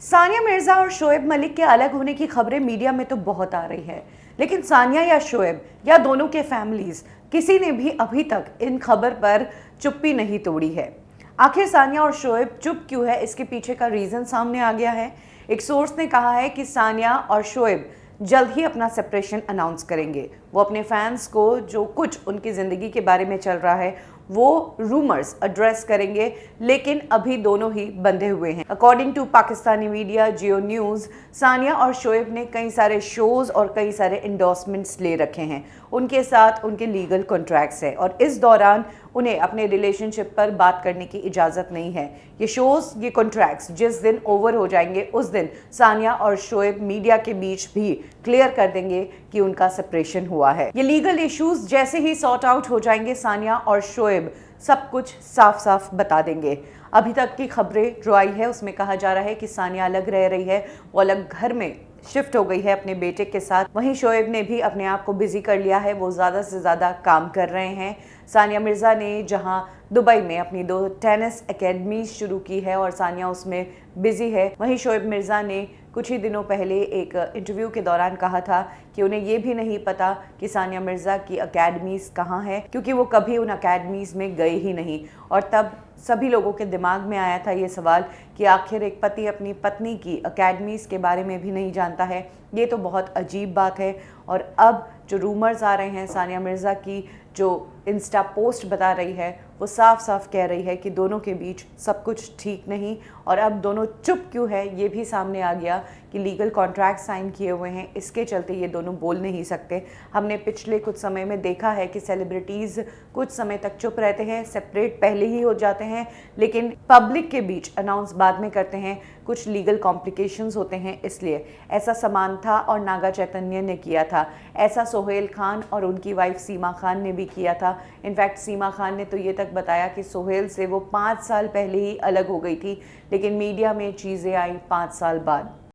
सानिया मिर्जा और शोएब मलिक के अलग होने की खबरें मीडिया में तो बहुत आ रही है, लेकिन सानिया या शोएब या दोनों के फैमिलीज किसी ने भी अभी तक इन खबर पर चुप्पी नहीं तोड़ी है। आखिर सानिया और शोएब चुप क्यों है, इसके पीछे का रीजन सामने आ गया है। एक सोर्स ने कहा है कि सानिया और शोएब जल्द ही अपना सेपरेशन अनाउंस करेंगे। वो अपने फैंस को जो कुछ उनकी ज़िंदगी के बारे में चल रहा है वो रूमर्स एड्रेस करेंगे, लेकिन अभी दोनों ही बंधे हुए हैं। According to Pakistani media Geo News, Sania और शोएब ने कई सारे शोज़ और कई सारे इंडोर्समेंट्स ले रखे हैं। उनके साथ उनके लीगल कॉन्ट्रैक्ट्स हैं और इस दौरान उन्हें अपने रिलेशनशिप पर बात करने की इजाज़त नहीं है। ये शोज़, ये कॉन्ट्रैक्ट्स जिस दिन ओवर हो जाएंगे उस दिन सानिया और शोएब मीडिया के बीच भी क्लियर कर देंगे कि उनका सेपरेशन हुआ है। ये लीगल इश्यूज जैसे ही सॉर्ट आउट हो जाएंगे, सानिया और शोएब सब कुछ साफ साफ बता देंगे। अभी तक की खबरें जो आई है उसमें कहा जा रहा है कि सानिया अलग रह रही है, वो अलग घर में शिफ्ट हो गई है अपने बेटे के साथ। वहीं शोएब ने भी अपने आप को बिजी कर लिया है, वो ज़्यादा से ज़्यादा काम कर रहे हैं। सानिया मिर्ज़ा ने जहां दुबई में अपनी 2 टेनिस एकेडमी शुरू की है और सानिया उसमें बिजी है, वहीं शोएब मिर्ज़ा ने कुछ ही दिनों पहले एक इंटरव्यू के दौरान कहा था कि उन्हें ये भी नहीं पता कि सानिया मिर्ज़ा की अकेडमीज़ कहाँ है, क्योंकि वो कभी उन अकेडमीज़ में गए ही नहीं। और तब सभी लोगों के दिमाग में आया था ये सवाल कि आखिर एक पति अपनी पत्नी की अकेडमीज़ के बारे में भी नहीं जानता है। ये तो बहुत अजीब बात है। और अब जो रूमर्स आ रहे हैं, सानिया मिर्ज़ा की जो इंस्टा पोस्ट बता रही है वो साफ साफ कह रही है कि दोनों के बीच सब कुछ ठीक नहीं। और अब दोनों चुप क्यों है ये भी सामने आ गया कि लीगल कॉन्ट्रैक्ट साइन किए हुए हैं, इसके चलते ये दोनों बोल नहीं सकते। हमने पिछले कुछ समय में देखा है कि सेलिब्रिटीज़ कुछ समय तक चुप रहते हैं, सेपरेट पहले ही हो जाते हैं, लेकिन पब्लिक के बीच अनाउंस बाद में करते हैं। कुछ लीगल कॉम्प्लिकेशंस होते हैं, इसलिए ऐसा समांथा और नागा चैतन्य ने किया था, ऐसा सोहेल खान और उनकी वाइफ सीमा खान ने भी किया था। इनफैक्ट सीमा खान ने तो ये तक बताया कि सोहेल से वो 5 साल पहले ही अलग हो गई थी, लेकिन मीडिया में चीज़ें आई 5 साल बाद।